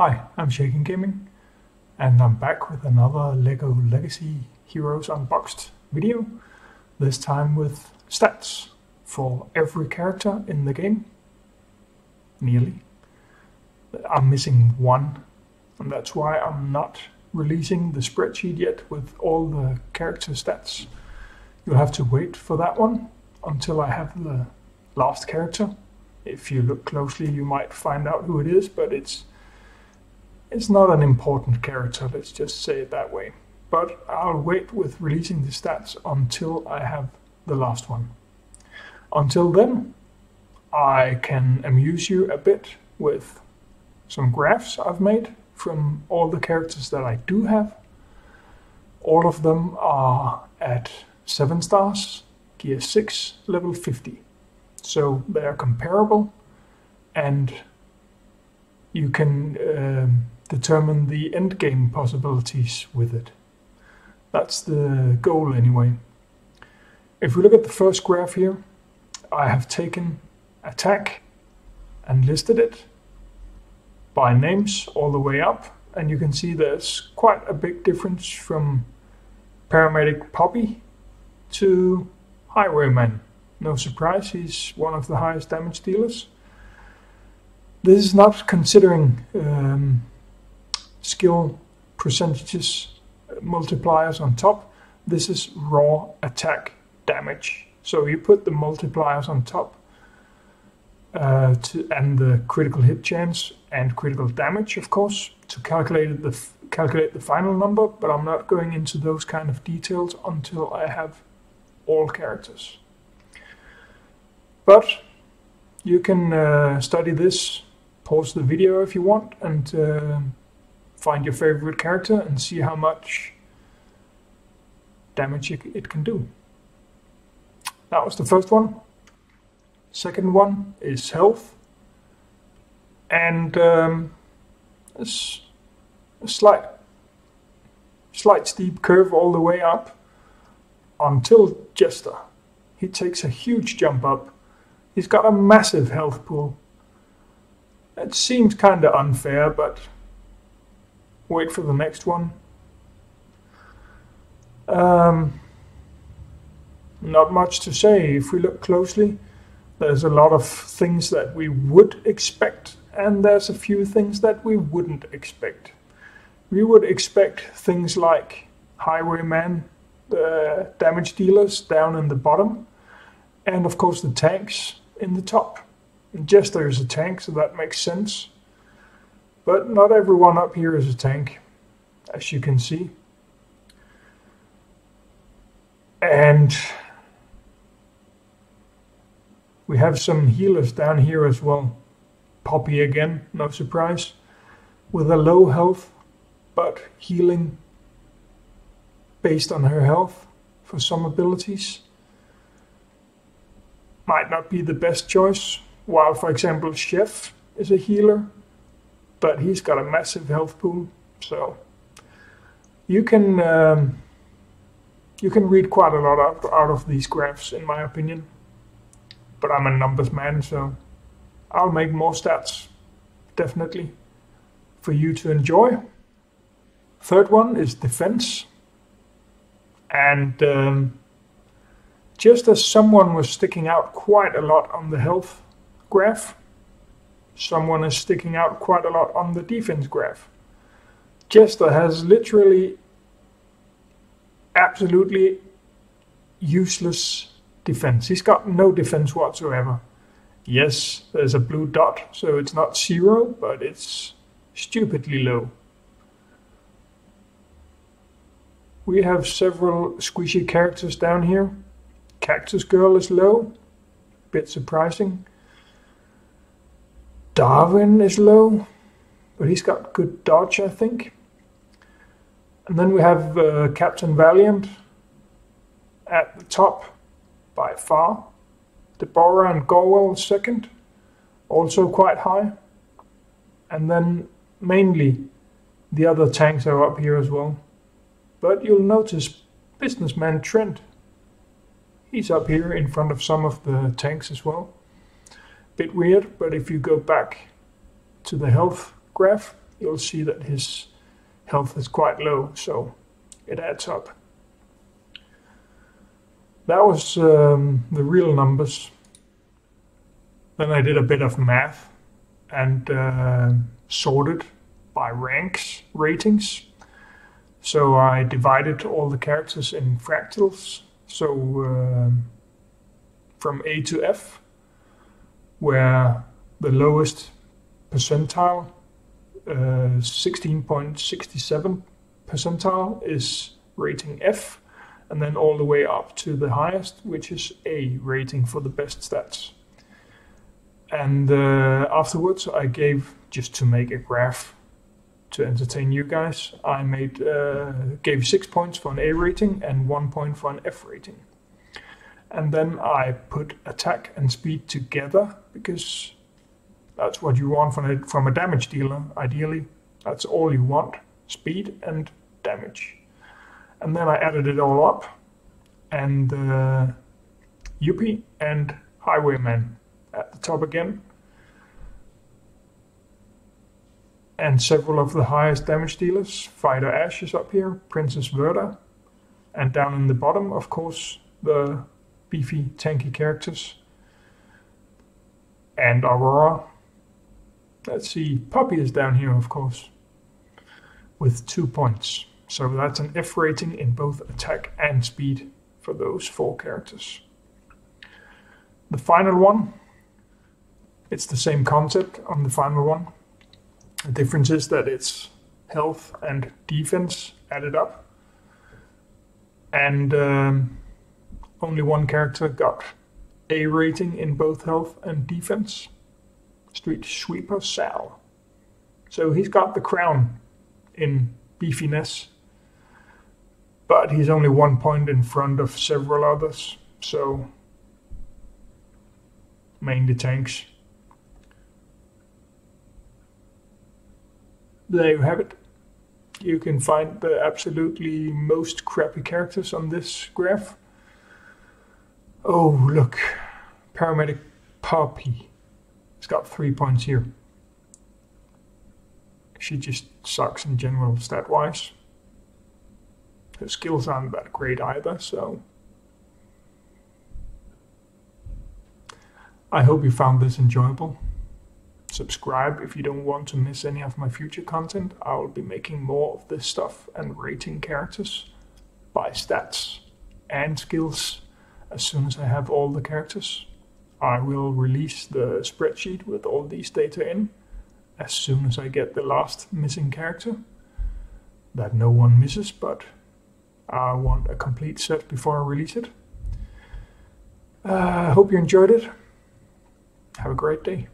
Hi, I'm Shaking Gaming, and I'm back with another LEGO Legacy Heroes Unboxed video, this time with stats for every character in the game, nearly. I'm missing one, and that's why I'm not releasing the spreadsheet yet with all the character stats. You'll have to wait for that one until I have the last character. If you look closely, you might find out who it is, but it's not an important character, let's just say it that way. But I'll wait with releasing the stats until I have the last one. Until then, I can amuse you a bit with some graphs I've made from all the characters that I do have. All of them are at 7 stars, gear 6, level 50. So they are comparable, and you can determine the end game possibilities with it. That's the goal anyway. If we look at the first graph here, I have taken attack and listed it by names all the way up, and you can see there's quite a big difference from Paramedic Poppy to Highwayman. No surprise, he's one of the highest damage dealers. This is not considering skill percentages, multipliers on top. This is raw attack damage. So you put the multipliers on top and the critical hit chance and critical damage, of course, to calculate the final number, but I'm not going into those kind of details until I have all characters. But you can study this, pause the video if you want, and find your favorite character and see how much damage it can do. That was the first one. Second one is health, and a slight steep curve all the way up until Jester. He takes a huge jump up. He's got a massive health pool. It seems kind of unfair, but wait for the next one. Not much to say. If we look closely, there's a lot of things that we would expect, and there's a few things that we wouldn't expect. We would expect things like Highwayman, the damage dealers down in the bottom, and of course the tanks in the top. Jester is a tank, so that makes sense. But not everyone up here is a tank, as you can see. And we have some healers down here as well. Poppy again, no surprise, with a low health, but healing based on her health for some abilities. Might not be the best choice, while for example Chef is a healer, but he's got a massive health pool, so you can read quite a lot out of these graphs, in my opinion. But I'm a numbers man, so I'll make more stats, definitely, for you to enjoy. Third one is defense, and just as someone was sticking out quite a lot on the health graph, someone is sticking out quite a lot on the defense graph. Jester has literally absolutely useless defense. He's got no defense whatsoever. Yes, there's a blue dot, so it's not 0, but it's stupidly low. We have several squishy characters down here. Cactus Girl is low, bit surprising. Darwin is low, but he's got good dodge, I think. And then we have Captain Valiant at the top by far. Deborah and Gorwell second, also quite high. And then mainly the other tanks are up here as well. But you'll notice Businessman Trent. He's up here in front of some of the tanks as well. Bit weird, but if you go back to the health graph, you'll see that his health is quite low, so it adds up. That was the real numbers. Then I did a bit of math and sorted by ratings. So I divided all the characters in fractals. So from A to F, where the lowest percentile, 16.67 percentile, is rating F, and then all the way up to the highest, which is A rating for the best stats. And afterwards I gave, just to make a graph to entertain you guys, I gave 6 points for an A rating and 1 point for an F rating. And then I put attack and speed together, because that's what you want from a damage dealer, ideally. That's all you want, speed and damage. And then I added it all up, and Yuppie and Highwayman at the top again. And several of the highest damage dealers. Fighter Ash is up here, Princess Verda, and down in the bottom, of course, the beefy, tanky characters. And Aurora. Let's see, Poppy is down here, of course, with 2 points. So that's an F rating in both attack and speed for those 4 characters. The final one, it's the same concept on the final one. The difference is that it's health and defense added up. And only one character got A rating in both health and defense. Street Sweeper Sal. So he's got the crown in beefiness, but he's only 1 point in front of several others, so mainly tanks. There you have it. You can find the absolutely most crappy characters on this graph. Oh, look. Paramedic Poppy. It's got 3 points here. She just sucks in general stat-wise. Her skills aren't that great either, so... I hope you found this enjoyable. Subscribe if you don't want to miss any of my future content. I will be making more of this stuff and rating characters by stats and skills as soon as I have all the characters. I will release the spreadsheet with all these data in as soon as I get the last missing character. That no one misses, but I want a complete set before I release it. I hope you enjoyed it. Have a great day.